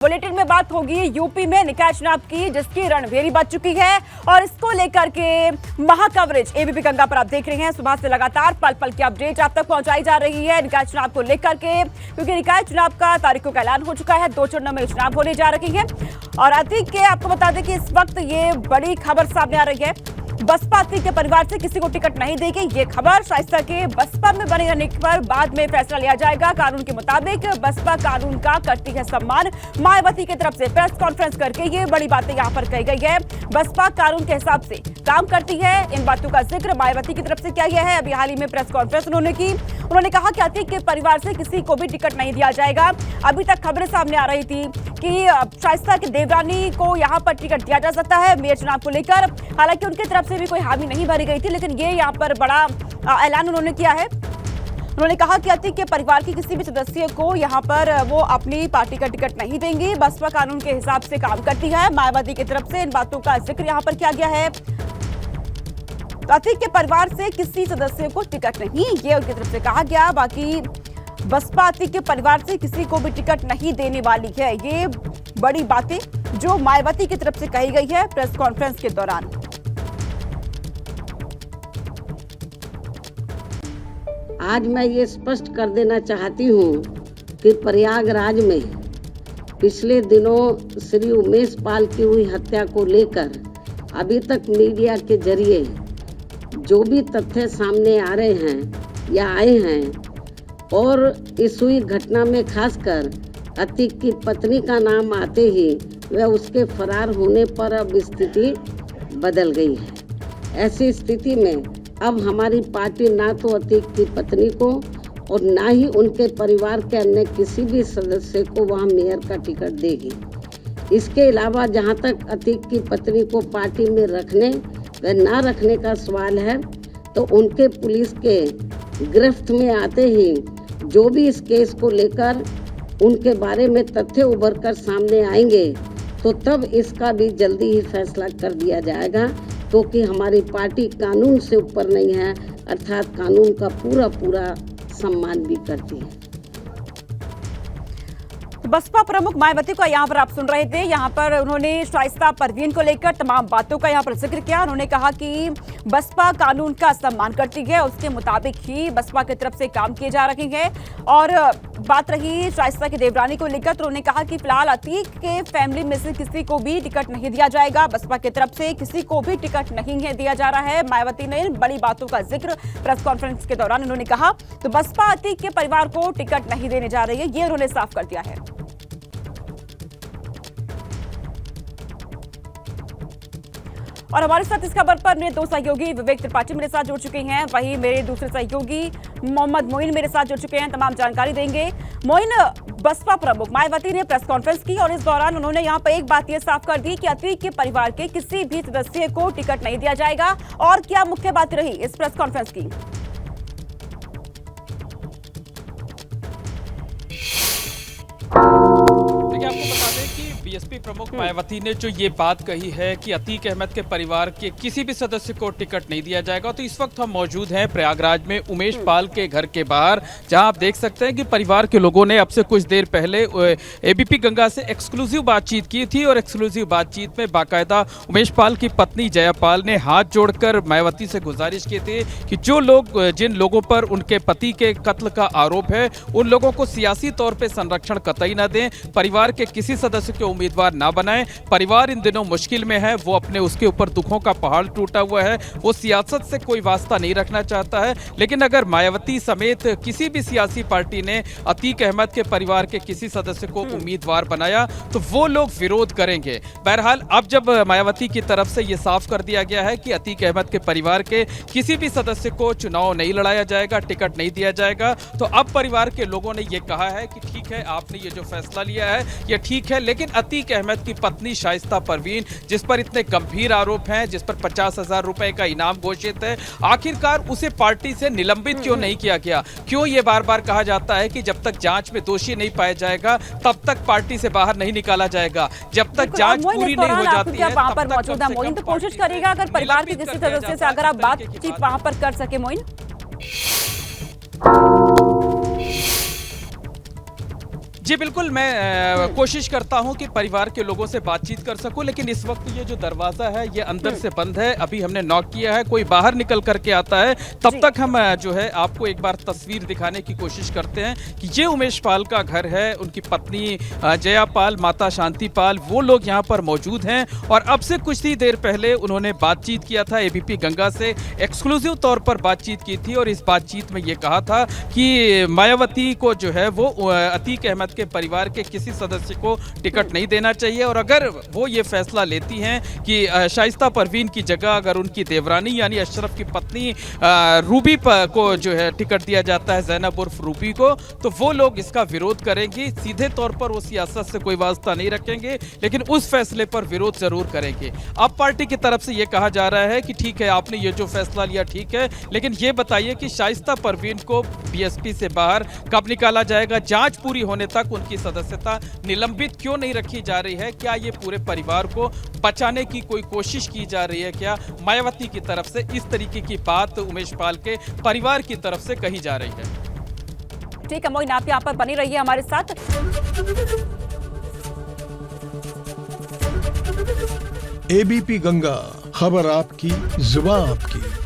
Bulletin में बात होगी यूपी में निकाय चुनाव की, जिसकी रणभेरी बज चुकी है और इसको लेकर के महाकवरेज एबीपी गंगा पर आप देख रहे हैं। सुबह से लगातार पल पल की अपडेट आप तक पहुंचाई जा रही है निकाय चुनाव को लेकर के, क्योंकि निकाय चुनाव का तारीखों का ऐलान हो चुका है। 2 चरणों में चुनाव होने जा रही है और अतीक के आपको बता दें कि इस वक्त ये बड़ी खबर सामने आ रही है। बसपा अतीक के परिवार से किसी को टिकट नहीं देगी, ये खबर। शाइस्ता के बसपा में बने रहने पर बाद में फैसला लिया जाएगा। कानून के मुताबिक बसपा कानून का करती है सम्मान। मायावती की तरफ से प्रेस कॉन्फ्रेंस करके ये बड़ी बातें यहाँ पर कही गई है। बसपा कानून के हिसाब से काम करती है, इन बातों का जिक्र मायावती की तरफ से किया गया है। अभी हाल ही में प्रेस कॉन्फ्रेंस उन्होंने की। उन्होंने कहा कि अतीक के परिवार से किसी को भी टिकट नहीं दिया जाएगा। अभी तक खबरें सामने आ रही थी कि शाइस्ता के देवरानी को यहाँ पर टिकट दिया जा सकता है मेयर चुनाव को लेकर। हालांकि उनकी तरफ से भी कोई हामी नहीं भरी गई थी, लेकिन ये यहाँ पर बड़ा ऐलान उन्होंने किया है। उन्होंने कहा कि अतीक के परिवार के किसी भी सदस्य को यहाँ पर वो अपनी पार्टी का टिकट नहीं देंगी। बसपा कानून के हिसाब से काम करती है। मायावती की तरफ से इन बातों का जिक्र यहाँ पर किया गया है। तो अतीक के परिवार से किसी सदस्य को टिकट नहीं, ये उनकी तरफ से कहा गया। बाकी बसपा अतीक के परिवार से किसी को भी टिकट नहीं देने वाली है। ये बड़ी बातें जो मायावती की तरफ से कही गई है प्रेस कॉन्फ्रेंस के दौरान। आज मैं ये स्पष्ट कर देना चाहती हूँ कि प्रयागराज में पिछले दिनों श्री उमेश पाल की हुई हत्या को लेकर अभी तक मीडिया के जरिए जो भी तथ्य सामने आ रहे हैं या आए हैं, और इस हुई घटना में खासकर अतीक की पत्नी का नाम आते ही वह उसके फरार होने पर अब स्थिति बदल गई है। ऐसी स्थिति में अब हमारी पार्टी ना तो अतीक की पत्नी को और ना ही उनके परिवार के अन्य किसी भी सदस्य को वहाँ मेयर का टिकट देगी। इसके अलावा जहाँ तक अतीक की पत्नी को पार्टी में रखने व ना रखने का सवाल है, तो उनके पुलिस के गिरफ्त में आते ही जो भी इस केस को लेकर उनके बारे में तथ्य उभर कर सामने आएंगे, तो तब इसका भी जल्दी ही फैसला कर दिया जाएगा, क्योंकि हमारी पार्टी कानून से ऊपर नहीं है, अर्थात कानून का पूरा सम्मान भी करती है। बसपा प्रमुख मायावती को यहाँ पर आप सुन रहे थे। यहाँ पर उन्होंने शाइस्ता परवीन को लेकर तमाम बातों का यहाँ पर जिक्र किया। उन्होंने कहा कि बसपा कानून का सम्मान करती है, उसके मुताबिक ही बसपा की तरफ से काम किए जा रहे हैं। और बात रही शाइस्ता की देवरानी को लेकर, तो उन्होंने कहा कि फिलहाल अतीक के फैमिली में से किसी को भी टिकट नहीं दिया जाएगा। बसपा की तरफ से किसी को भी टिकट नहीं है दिया जा रहा है। मायावती ने इन बड़ी बातों का जिक्र प्रेस कॉन्फ्रेंस के दौरान उन्होंने कहा। तो बसपा अतीक के परिवार को टिकट नहीं देने जा रही है, ये उन्होंने साफ कर दिया है। और हमारे साथ इस खबर पर मेरे 2 सहयोगी विवेक त्रिपाठी मेरे साथ जुड़ चुके हैं, वहीं मेरे दूसरे सहयोगी मोहम्मद मोइन मेरे साथ जुड़ चुके हैं, तमाम जानकारी देंगे। मोइन, बसपा प्रमुख मायावती ने प्रेस कॉन्फ्रेंस की और इस दौरान उन्होंने यहाँ पर एक बात ये साफ कर दी कि अतीक के परिवार के किसी भी सदस्य को टिकट नहीं दिया जाएगा। और क्या मुख्य बात रही इस प्रेस कॉन्फ्रेंस की? आपको बता दें कि बीएसपी प्रमुख मायावती ने जो ये बात कही है कि अतीक अहमद के परिवार के किसी भी सदस्य को टिकट नहीं दिया जाएगा। तो इस वक्त हम मौजूद हैं प्रयागराज में उमेश पाल के घर के बाहर, जहां आप देख सकते हैं कि परिवार के लोगों ने अब से कुछ देर पहले एबीपी गंगा से एक्सक्लूसिव बातचीत की थी और एक्सक्लूसिव बातचीत में बाकायदा उमेश पाल की पत्नी जयापाल ने हाथ जोड़कर मायावती से गुजारिश की थी कि जो लोग जिन लोगों पर उनके पति के कत्ल का आरोप है, उन लोगों को सियासी तौर पर संरक्षण कतई न दें, परिवार के किसी सदस्य के उम्मीदवार ना बनाएं। परिवार इन दिनों मुश्किल में है, वो अपने उसके ऊपर दुखों का पहाड़ टूटा हुआ है, वो सियासत से कोई वास्ता नहीं रखना चाहता है। लेकिन अगर मायावती समेत किसी भी सियासी पार्टी ने अतीक अहमद के परिवार के किसी सदस्य को उम्मीदवार बनाया तो वो लोग विरोध करेंगे। बहरहाल अब जब मायावती की तरफ से ये साफ कर दिया गया है कि अतीक अहमद के परिवार के किसी भी सदस्य को चुनाव नहीं लड़ाया जाएगा, टिकट नहीं दिया जाएगा, तो अब परिवार के लोगों ने ये कहा है कि ठीक है, आपने ये जो फैसला लिया है ये ठीक है, लेकिन अतीक अहमद की पत्नी शाइस्ता परवीन, जिस पर इतने गंभीर आरोप हैं, जिस पर 50,000 रुपए का इनाम घोषित है, आखिरकार उसे पार्टी से निलंबित क्यों नहीं किया गया? क्यों ये बार बार कहा जाता है कि जब तक जांच में दोषी नहीं पाया जाएगा तब तक पार्टी से बाहर नहीं निकाला जाएगा, जब तक जांच पूरी नहीं हो जाती है वहां पर मौजूद है। मोइन, तो कोशिश करिएगा अगर परिवार के किसी सदस्य से अगर आप बातचीत वहां पर कर सके। मोइन, जी बिल्कुल, मैं कोशिश करता हूं कि परिवार के लोगों से बातचीत कर सकूं, लेकिन इस वक्त ये जो दरवाजा है ये अंदर से बंद है। अभी हमने नॉक किया है, कोई बाहर निकल करके आता है तब जी। तक हम जो है आपको एक बार तस्वीर दिखाने की कोशिश करते हैं कि ये उमेश पाल का घर है। उनकी पत्नी जया पाल, माता शांति पाल, वो लोग यहाँ पर मौजूद हैं और अब से कुछ ही देर पहले उन्होंने बातचीत किया था एबीपी गंगा से, एक्सक्लूसिव तौर पर बातचीत की थी और इस बातचीत में ये कहा था कि मायावती को जो है वो अतीक अहमद के परिवार के किसी सदस्य को टिकट नहीं देना चाहिए और अगर वो ये फैसला लेती हैं कि शाइस्ता परवीन की जगह अगर उनकी देवरानी यानी अशरफ की पत्नी रूबी को जो है टिकट दिया जाता है, ज़ैनब उर्फ रूबी को, तो वो लोग इसका विरोध करेंगे। सीधे तौर पर वो सियासत से कोई वास्ता नहीं रखेंगे, लेकिन उस फैसले पर विरोध जरूर करेंगे। अब पार्टी की तरफ से ये कहा जा रहा है कि ठीक है, आपने ये जो फैसला लिया ठीक है, लेकिन ये बताइए कि शाइस्ता परवीन को बीएसपी से बाहर कब निकाला जाएगा? जांच पूरी होने तक उनकी सदस्यता निलंबित क्यों नहीं रखी जा रही है? क्या ये पूरे परिवार को बचाने की कोई कोशिश की जा रही है? क्या मायावती की तरफ से इस तरीके की बात उमेश पाल के परिवार की तरफ से कही जा रही है? ठीक है मोइन, आप यहाँ पर बनी रहिए हमारे साथ। एबीपी गंगा, खबर आपकी, जुबान आपकी।